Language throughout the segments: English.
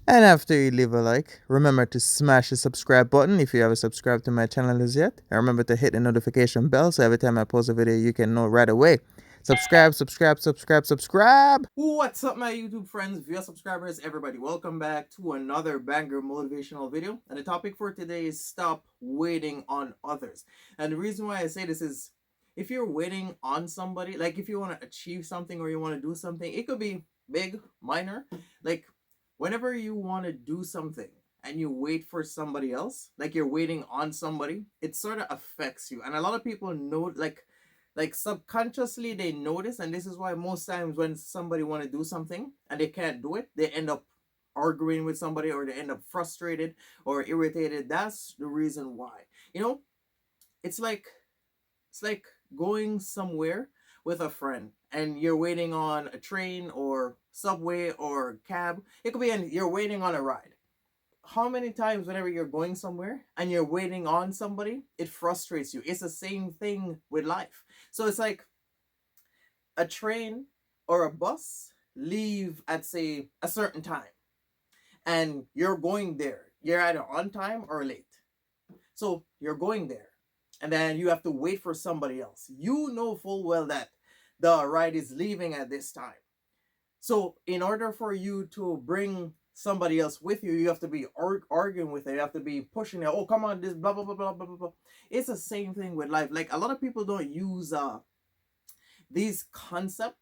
And after you leave a like, remember to smash the subscribe button if you haven't subscribed to my channel as yet. And remember to hit the notification bell so every time I post a video, you can know right away. Subscribe, subscribe, subscribe, subscribe. What's up, my YouTube friends, viewer subscribers, everybody? Welcome back to another banger motivational video. And the topic for today is stop waiting on others. And the reason why I say this is if you're waiting on somebody, like if you want to achieve something or you want to do something, it could be big, minor, like whenever you want to do something and you wait for somebody else, like you're waiting on somebody, it sort of affects you. And a lot of people know, like subconsciously they notice, and this is why most times when somebody want to do something and they can't do it, they end up arguing with somebody or they end up frustrated or irritated. That's the reason why. You know, it's like it's like going somewhere with a friend and you're waiting on a train or subway or cab. It could be you're waiting on a ride. How many times whenever you're going somewhere and you're waiting on somebody, it frustrates you. It's the same thing with life. So it's like a train or a bus leave at say a certain time and you're going there. You're either on time or late. So you're going there and then you have to wait for somebody else. You know full well that the ride is leaving at this time. So in order for you to bring somebody else with you, you have to be arguing with it. You have to be pushing it. Oh, come on, this blah blah blah blah blah blah blah. It's the same thing with life. Like a lot of people don't use these concepts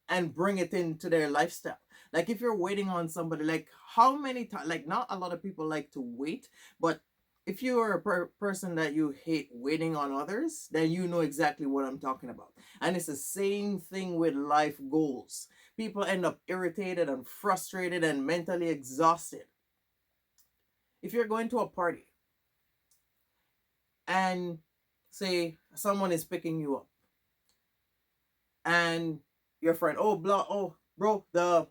and bring it into their lifestyle. Like if you're waiting on somebody, like how many times? Like not a lot of people like to wait, but if you are a person that you hate waiting on others, then you know exactly what I'm talking about. And it's the same thing with life goals. People end up irritated and frustrated and mentally exhausted. If you're going to a party and say someone is picking you up and your friend, oh, blah, oh, bro, the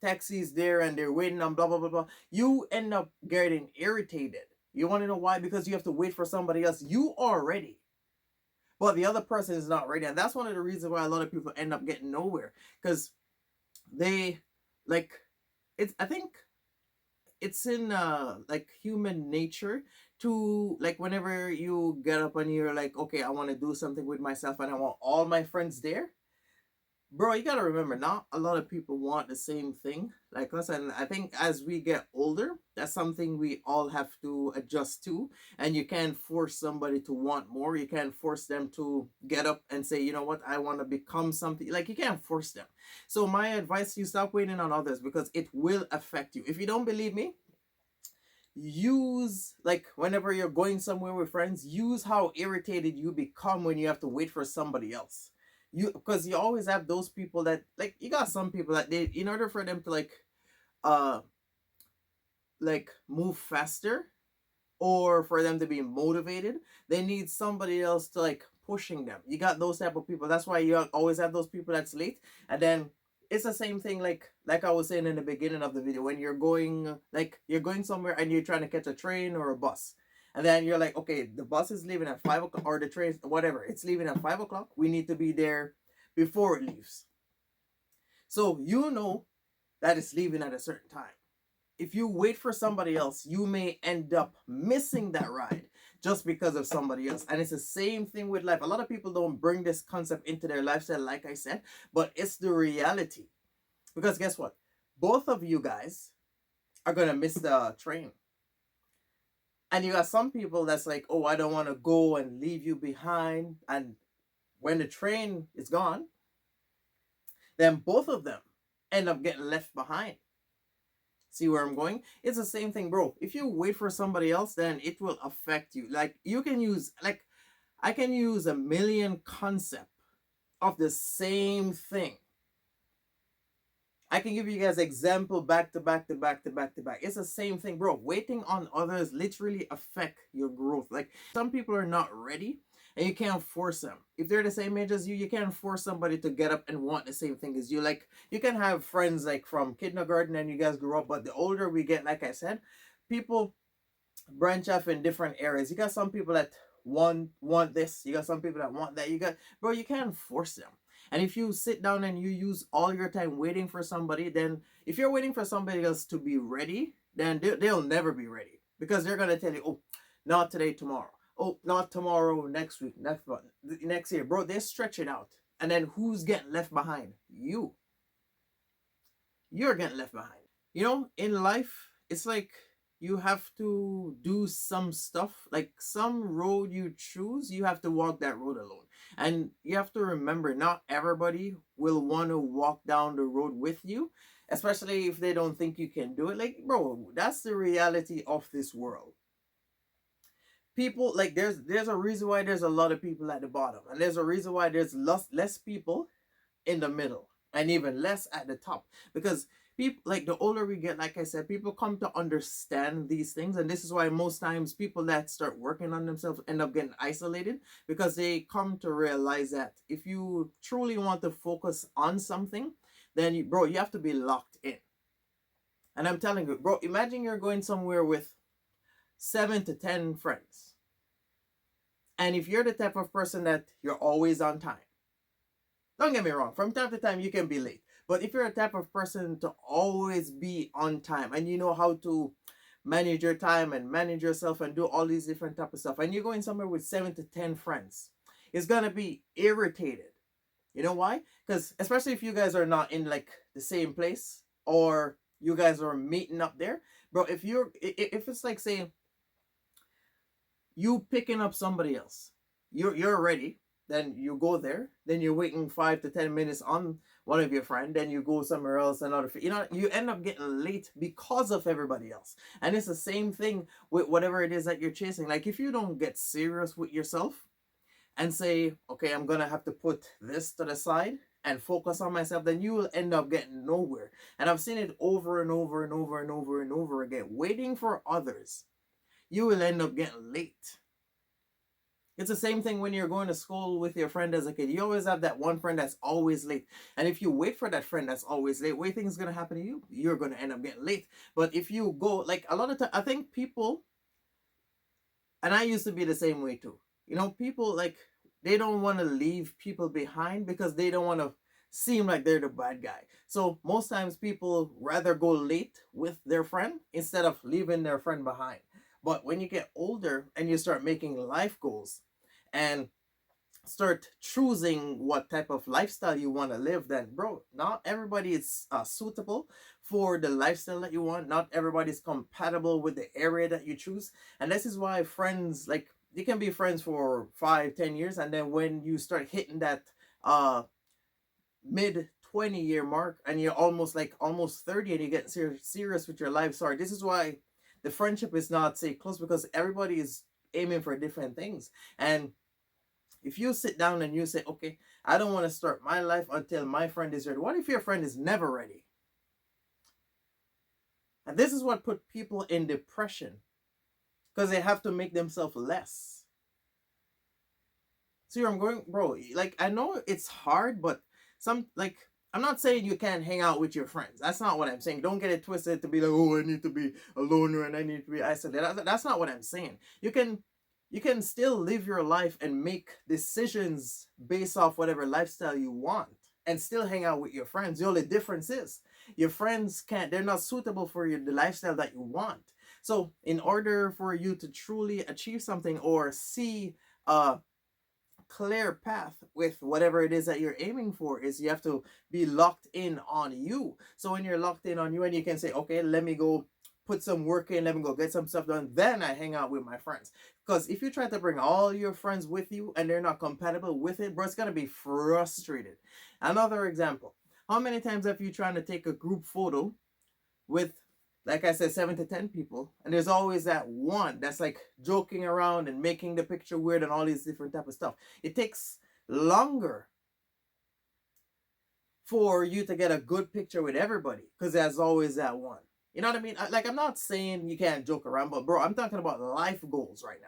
taxi's there and they're waiting on blah, blah, blah, blah. You end up getting irritated. You want to know why? Because you have to wait for somebody else. You are ready, but the other person is not ready. And that's one of the reasons why a lot of people end up getting nowhere. Because they, like, I think it's in like human nature to, like, whenever you get up and you're like, okay, I want to do something with myself and I want all my friends there. Bro, you gotta remember, not a lot of people want the same thing like us, and I think as we get older, that's something we all have to adjust to. And you can't force somebody to want more. You can't force them to get up and say, you know what, I want to become something. Like you can't force them. So my advice to you, stop waiting on others because it will affect you. If you don't believe me, use, like, whenever you're going somewhere with friends, use how irritated you become when you have to wait for somebody else. You, because you always have those people that, like, you got some people that they, in order for them to uh like move faster or for them to be motivated, they need somebody else to like pushing them. You got those type of people. That's why you always have those people that's late. And then it's the same thing, like I was saying in the beginning of the video, when you're going, like, you're going somewhere and you're trying to catch a train or a bus, and then you're like, okay, the bus is leaving at 5 o'clock, or the train, whatever, it's leaving at 5 o'clock. We need to be there before it leaves. So you know that it's leaving at a certain time. If you wait for somebody else, you may end up missing that ride just because of somebody else. And it's the same thing with life. A lot of people don't bring this concept into their lifestyle, like I said, but it's the reality. Because guess what? Both of you guys are going to miss the train. And you got some people that's like, oh, I don't want to go and leave you behind. And when the train is gone, then both of them end up getting left behind. See where I'm going? It's the same thing, bro. If you wait for somebody else, then it will affect you. Like you can use, like, I can use a million concept of the same thing. I can give you guys example back to back to back to back to back. It's the same thing, bro. Waiting on others literally affect your growth. Like some people are not ready and you can't force them. If they're the same age as you can't force somebody to get up and want the same thing as you. Like you can have friends like from kindergarten and you guys grew up, but the older we get, like I said, people branch off in different areas. You got some people that want this, you got some people that want that. You got, bro, you can't force them. And if you sit down and you use all your time waiting for somebody, then if you're waiting for somebody else to be ready, then they'll never be ready, because they're going to tell you, oh, not today, tomorrow. Oh, not tomorrow, next week, next year. Bro, they stretch it out. And then who's getting left behind? You're getting left behind. You know, in life, it's like you have to do some stuff, like some road you choose, you have to walk that road alone. And you have to remember, not everybody will want to walk down the road with you, especially if they don't think you can do it. Like, bro, that's the reality of this world. People, like, there's a reason why there's a lot of people at the bottom, and there's a reason why there's less people in the middle, and even less at the top, because people, like, the older we get, like I said, people come to understand these things. And this is why most times people that start working on themselves end up getting isolated, because they come to realize that if you truly want to focus on something, then bro, you have to be locked in. And I'm telling you, bro, imagine you're going somewhere with 7 to 10 friends, and if you're the type of person that you're always on time, don't get me wrong, from time to time you can be late. But if you're a type of person to always be on time, and you know how to manage your time and manage yourself and do all these different type of stuff, and you're going somewhere with 7 to 10 friends, it's gonna be irritated. You know why? Because especially if you guys are not in like the same place, or you guys are meeting up there, bro. If it's like, say, you picking up somebody else, you're ready, then you go there, then you're waiting 5 to 10 minutes on one of your friend, then you go somewhere else, another, you know, you end up getting late because of everybody else. And it's the same thing with whatever it is that you're chasing. Like, if you don't get serious with yourself and say, okay, I'm gonna have to put this to the side and focus on myself, then you will end up getting nowhere. And I've seen it over and over and over and over and over again. Waiting for others, you will end up getting late. It's the same thing when you're going to school with your friend as a kid. You always have that one friend that's always late. And if you wait for that friend that's always late, what do you think is going to happen to you? You're going to end up getting late. But if you go, like, a lot of time, I think people, and I used to be the same way too. You know, people, like, they don't want to leave people behind because they don't want to seem like they're the bad guy. So most times people rather go late with their friend instead of leaving their friend behind. But when you get older and you start making life goals and start choosing what type of lifestyle you want to live, then bro, not everybody is suitable for the lifestyle that you want. Not everybody is compatible with the area that you choose. And this is why friends, like, you can be friends for 5-10 years, and then when you start hitting that mid 20-year mark, and you're almost 30, and you get serious with your life, sorry, this is why the friendship is not, say, close, because everybody is aiming for different things. And if you sit down and you say, okay, I don't want to start my life until my friend is ready. What if your friend is never ready? And this is what put people in depression, because they have to make themselves less. See where I'm going, bro? Like, I know it's hard, but I'm not saying you can't hang out with your friends. That's not what I'm saying. Don't get it twisted to be like, oh, I need to be a loner and I need to be isolated. That's not what I'm saying. You can still live your life and make decisions based off whatever lifestyle you want, and still hang out with your friends. The only difference is your friends they're not suitable for the lifestyle that you want. So in order for you to truly achieve something or see clear path with whatever it is that you're aiming for, is you have to be locked in on you. So when you're locked in on you and you can say, okay, let me go put some work in, let me go get some stuff done, then I hang out with my friends. Because if you try to bring all your friends with you and they're not compatible with it, bro, it's gonna be frustrated. Another example, how many times have you tried to take a group photo with, like I said, 7 to 10 people, and there's always that one that's like joking around and making the picture weird and all these different type of stuff. It takes longer for you to get a good picture with everybody because there's always that one. You know what I mean? I'm not saying you can't joke around, but bro, I'm talking about life goals right now.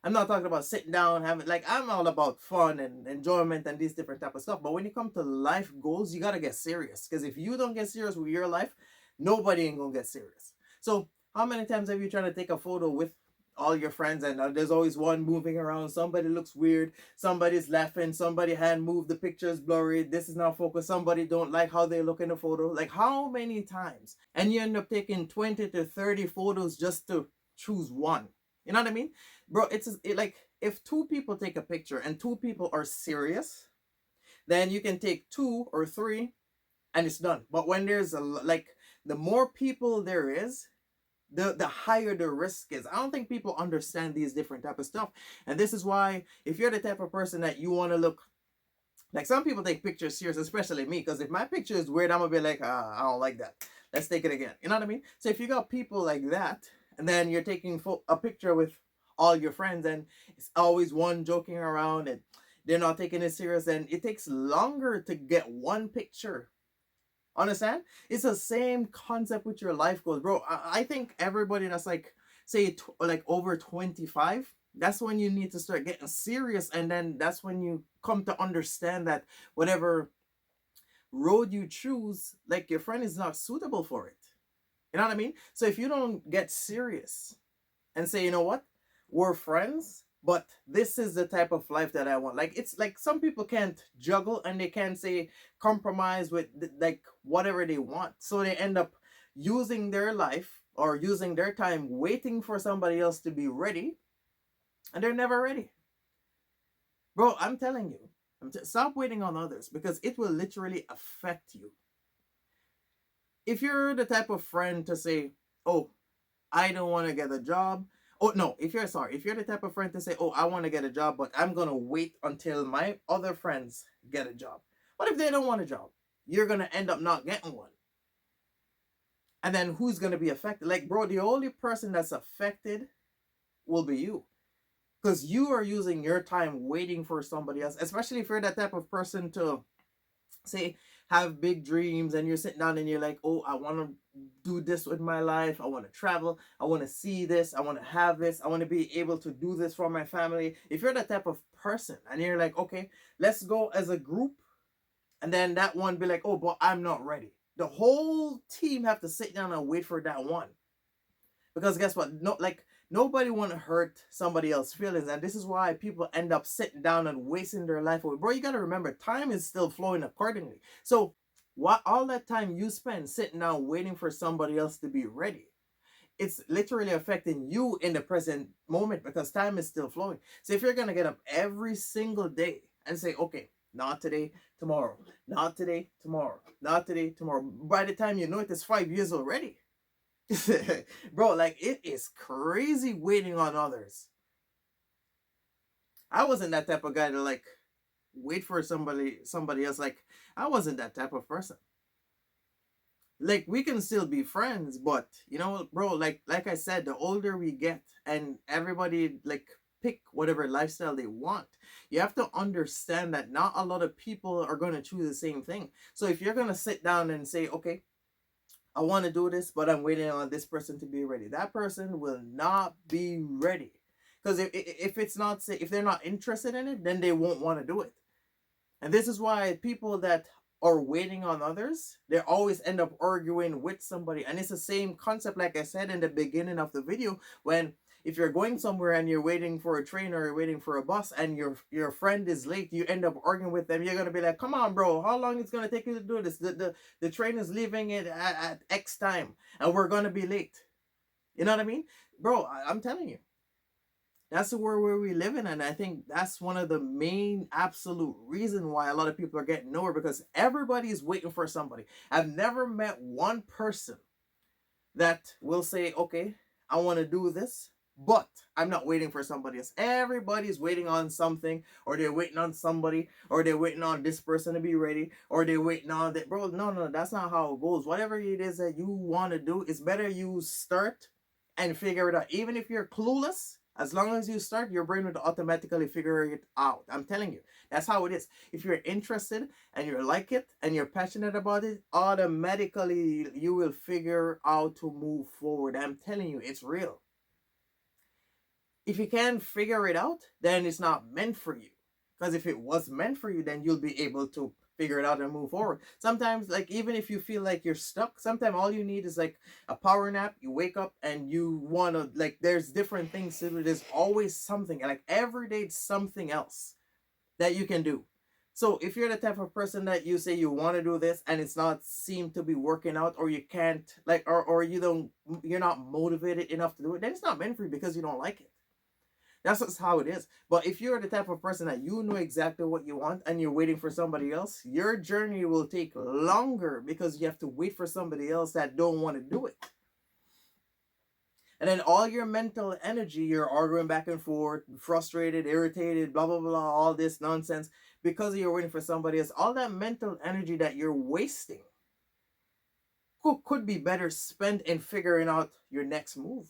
I'm not talking about sitting down having, like, I'm all about fun and enjoyment and these different type of stuff. But when you come to life goals, you gotta get serious. Because if you don't get serious with your life, nobody ain't gonna get serious. So how many times have you tried to take a photo with all your friends, and there's always one moving around. Somebody looks weird, somebody's laughing, somebody hand moved, the picture is blurry, this is not focused, somebody don't like how they look in the photo. Like, how many times? And you end up taking 20 to 30 photos just to choose one. You know what I mean? Bro, like, if two people take a picture and two people are serious, then you can take two or three and it's done. But when there's like, the more people there is, the higher the risk is. I don't think people understand these different type of stuff. And this is why, if you're the type of person that you want to look like, some people take pictures serious, especially me, because if my picture is weird, I'm gonna be like, I don't like that, let's take it again. You know what I mean? So if you got people like that, and then you're taking a picture with all your friends, and it's always one joking around and they're not taking it serious, and it takes longer to get one picture. Understand? It's the same concept with your life goals, bro. I think everybody that's like, say, like over 25, that's when you need to start getting serious, and then that's when you come to understand that whatever road you choose, like, your friend is not suitable for it. You know what I mean? So if you don't get serious and say, you know what, we're friends, but this is the type of life that I want. Like, it's like some people can't juggle and they can't say compromise with like whatever they want. So they end up using their life or using their time waiting for somebody else to be ready, and they're never ready. Bro, I'm telling you, stop waiting on others, because it will literally affect you. If you're the type of friend to say, oh, I don't want to get a job. Oh no, if you're the type of friend to say, oh, I want to get a job, but I'm gonna wait until my other friends get a job. What if they don't want a job? You're gonna end up not getting one. And then who's gonna be affected? Like, bro, the only person that's affected will be you. Because you are using your time waiting for somebody else, especially if you're that type of person to say, have big dreams, and you're sitting down and you're like, oh, I want to do this with my life, I want to travel, I want to see this, I want to have this, I want to be able to do this for my family. If you're that type of person and you're like, okay, let's go as a group, and then that one be like, oh, but I'm not ready, the whole team have to sit down and wait for that one. Because guess what, no, like, nobody want to hurt somebody else's feelings, and this is why people end up sitting down and wasting their life away. Bro, you got to remember, time is still flowing accordingly. So what, all that time you spend sitting down waiting for somebody else to be ready, it's literally affecting you in the present moment, because time is still flowing. So if you're gonna get up every single day and say, okay, not today, tomorrow, not today, tomorrow, not today, tomorrow, by the time you know it, it's 5 years already. Bro, like, it is crazy waiting on others. I wasn't that type of guy to like wait for somebody else. Like, I wasn't that type of person. Like, we can still be friends, but you know, bro, like I said, the older we get and everybody like pick whatever lifestyle they want, you have to understand that not a lot of people are going to choose the same thing. So if you're going to sit down and say, okay, I want to do this, but I'm waiting on this person to be ready, that person will not be ready. Because if it's not, if they're not interested in it, then they won't want to do it. And this is why people that are waiting on others, they always end up arguing with somebody. And it's the same concept, like I said in the beginning of the video, when if you're going somewhere and you're waiting for a train or you're waiting for a bus and your friend is late, you end up arguing with them. You're gonna be like, come on, bro, how long it's gonna take you to do this? The train is leaving it at X time and we're gonna be late. You know what I mean? Bro, I'm telling you. That's the world where we live in, and I think that's one of the main absolute reason why a lot of people are getting nowhere, because everybody is waiting for somebody. I've never met one person that will say, okay, I want to do this, but I'm not waiting for somebody else. Everybody's waiting on something, or they're waiting on somebody, or they're waiting on this person to be ready, or they're waiting on that. Bro, no, that's not how it goes. Whatever it is that you want to do, it's better you start and figure it out. Even if you're clueless, as long as you start, your brain would automatically figure it out. I'm telling you, that's how it is. If you're interested and you like it and you're passionate about it, automatically you will figure out to move forward. I'm telling you, it's real. If you can't figure it out, then it's not meant for you. Because if it was meant for you, then you'll be able to figure it out and move forward. Sometimes, like, even if you feel like you're stuck, sometimes all you need is like a power nap. You wake up and you want to, like, there's different things to do. There's always something, like every day it's something else that you can do. So if you're the type of person that you say you want to do this and it's not seem to be working out, or you can't, like, or you don't, you're not motivated enough to do it, then it's not meant for you because you don't like it. That's just how it is. But if you're the type of person that you know exactly what you want and you're waiting for somebody else, your journey will take longer because you have to wait for somebody else that don't want to do it. And then all your mental energy, you're arguing back and forth, frustrated, irritated, blah, blah, blah, all this nonsense because you're waiting for somebody else. All that mental energy that you're wasting could be better spent in figuring out your next move.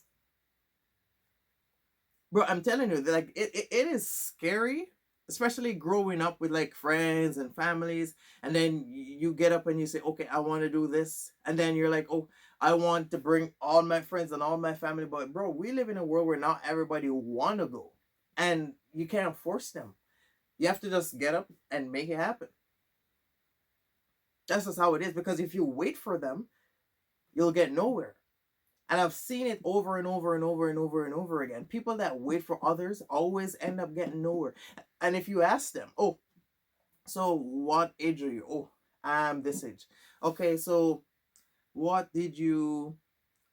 Bro, I'm telling you, like, it is scary, especially growing up with like friends and families, and then you get up and you say, okay, I want to do this, and then you're like, oh, I want to bring all my friends and all my family. But bro, we live in a world where not everybody want to go, and you can't force them. You have to just get up and make it happen. That's just how it is, because if you wait for them, you'll get nowhere. And I've seen it over and over and over and over and over again. People that wait for others always end up getting nowhere. And if you ask them, oh, so what age are you? Oh, I'm this age. Okay, so what did you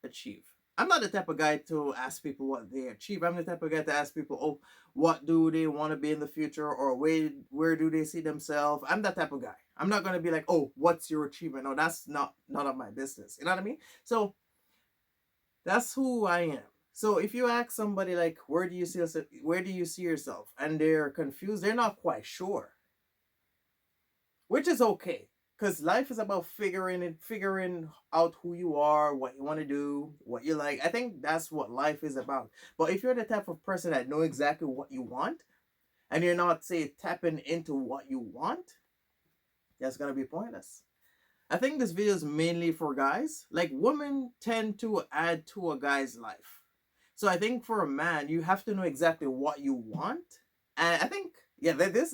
achieve? I'm not the type of guy to ask people what they achieve. I'm the type of guy to ask people, oh, what do they want to be in the future, or where do they see themselves? I'm that type of guy. I'm not gonna be like, oh, what's your achievement? No, that's not none of my business. You know what I mean? So that's who I am. So if you ask somebody like, where do you see yourself, and they're confused, they're not quite sure, which is okay, because life is about figuring out who you are, what you want to do, what you like. I think that's what life is about. But if you're the type of person that know exactly what you want, and you're not, say, tapping into what you want, that's gonna be pointless. I think this video is mainly for guys. Like, women tend to add to a guy's life. So I think for a man, you have to know exactly what you want. And I think, yeah, this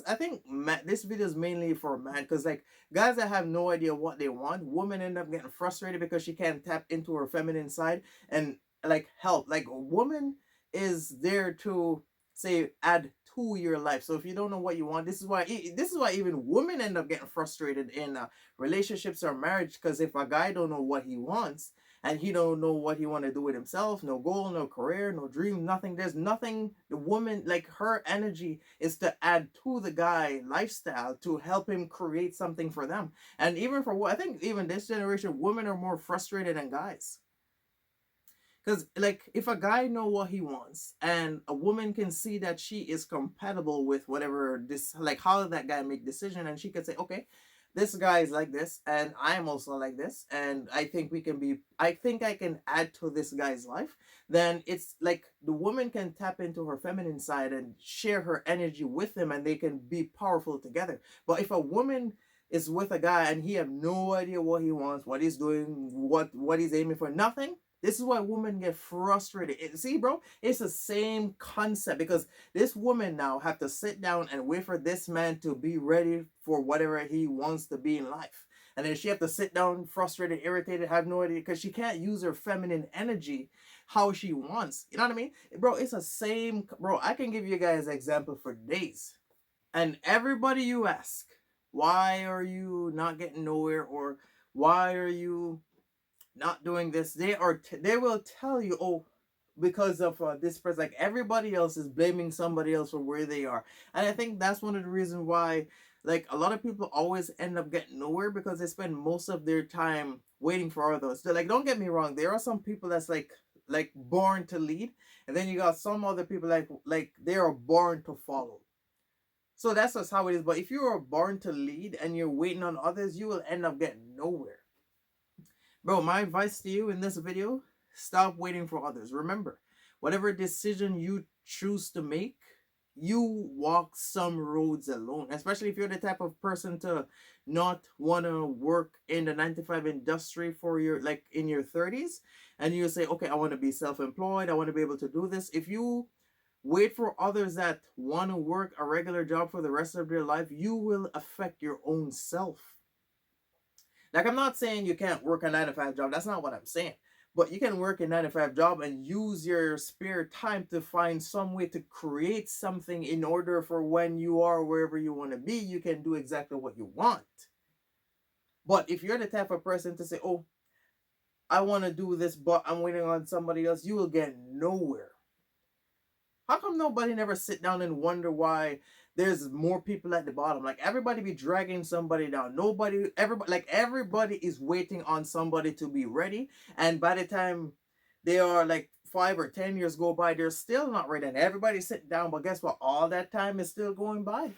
video is mainly for a man, because like guys that have no idea what they want, women end up getting frustrated because she can't tap into her feminine side and like help. Like, a woman is there to, say, add to your life. So if you don't know what you want, this is why even women end up getting frustrated in relationships or marriage, because if a guy don't know what he wants, and he don't know what he want to do with himself, no goal, no career, no dream, nothing, there's nothing. The woman, like, her energy is to add to the guy lifestyle, to help him create something for them. And even for what I think, even this generation, women are more frustrated than guys. Because, like, if a guy know what he wants and a woman can see that she is compatible with whatever this, like, how that guy make decision, and she can say, okay, this guy is like this and I'm also like this, and I think I think I can add to this guy's life, then it's like the woman can tap into her feminine side and share her energy with him, and they can be powerful together. But if a woman is with a guy and he have no idea what he wants, what he's doing, what he's aiming for, nothing, this is why women get frustrated. See, bro, it's the same concept, because this woman now have to sit down and wait for this man to be ready for whatever he wants to be in life. And then she have to sit down frustrated, irritated, have no idea, because she can't use her feminine energy how she wants. You know what I mean? Bro, it's the same. Bro, I can give you guys an example for days. And everybody you ask, why are you not getting nowhere, or why are you not doing this, they will tell you, oh, because of this person. Like, everybody else is blaming somebody else for where they are. And I think that's one of the reasons why, like, a lot of people always end up getting nowhere, because they spend most of their time waiting for others. So, like, don't get me wrong, there are some people that's like born to lead, and then you got some other people like they are born to follow. So that's just how it is. But if you are born to lead and you're waiting on others, you will end up getting nowhere. Bro, my advice to you in this video, stop waiting for others. Remember, whatever decision you choose to make, you walk some roads alone. Especially if you're the type of person to not want to work in the 9 to 5 industry for your, like, in your 30s, and you say, okay, I want to be self-employed, I want to be able to do this. If you wait for others that want to work a regular job for the rest of their life, you will affect your own self. Like, I'm not saying you can't work a 9 to 5 job. That's not what I'm saying. But you can work a 9 to 5 job and use your spare time to find some way to create something in order for when you are wherever you want to be, you can do exactly what you want. But if you're the type of person to say, oh, I want to do this, but I'm waiting on somebody else, you will get nowhere. How come nobody never sit down and wonder why there's more people at the bottom? Like, everybody be dragging somebody down. Everybody is waiting on somebody to be ready. And by the time they are like 5 or 10 years go by, they're still not ready. And everybody sit down, but guess what? All that time is still going by.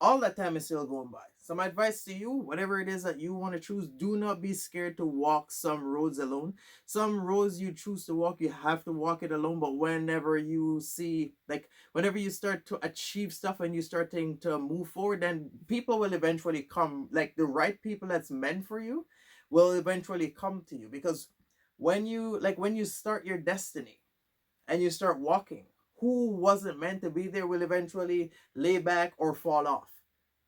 All that time is still going by. So my advice to you, whatever it is that you want to choose, do not be scared to walk some roads alone. Some roads you choose to walk, you have to walk it alone. But whenever you see, like, whenever you start to achieve stuff and you start to move forward, then people will eventually come. Like, the right people that's meant for you will eventually come to you. Because when you start your destiny and you start walking, who wasn't meant to be there will eventually lay back or fall off.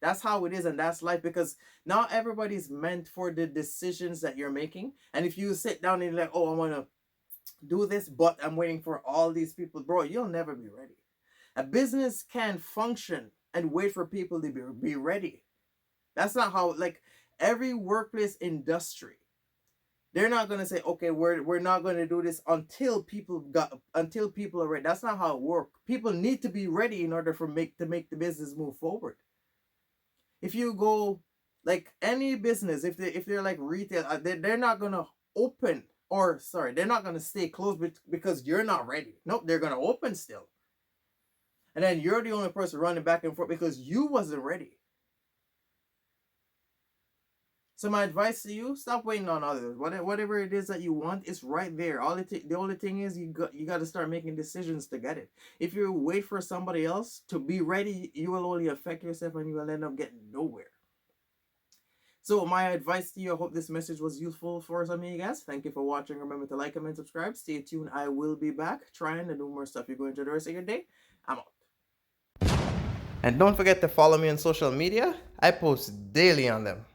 That's how it is, and that's life, because not everybody's meant for the decisions that you're making. And if you sit down and you're like, oh, I want to do this, but I'm waiting for all these people, bro, you'll never be ready. A business can function and wait for people to be ready. That's not how, like, every workplace industry, they're not gonna say, okay, we're not gonna do this until people are ready. That's not how it works. People need to be ready in order to make the business move forward. If you go, like, any business, if they're like retail, they're not gonna open, or sorry, they're not gonna stay closed because you're not ready. Nope, they're gonna open still, and then you're the only person running back and forth because you wasn't ready. So my advice to you: stop waiting on others. Whatever it is that you want, it's right there. The only thing is you got to start making decisions to get it. If you wait for somebody else to be ready, you will only affect yourself and you will end up getting nowhere. So my advice to you, I hope this message was useful for some of you guys. Thank you for watching. Remember to like, comment, subscribe. Stay tuned. I will be back trying to do more stuff. You're going to enjoy the rest of your day. I'm out. And don't forget to follow me on social media. I post daily on them.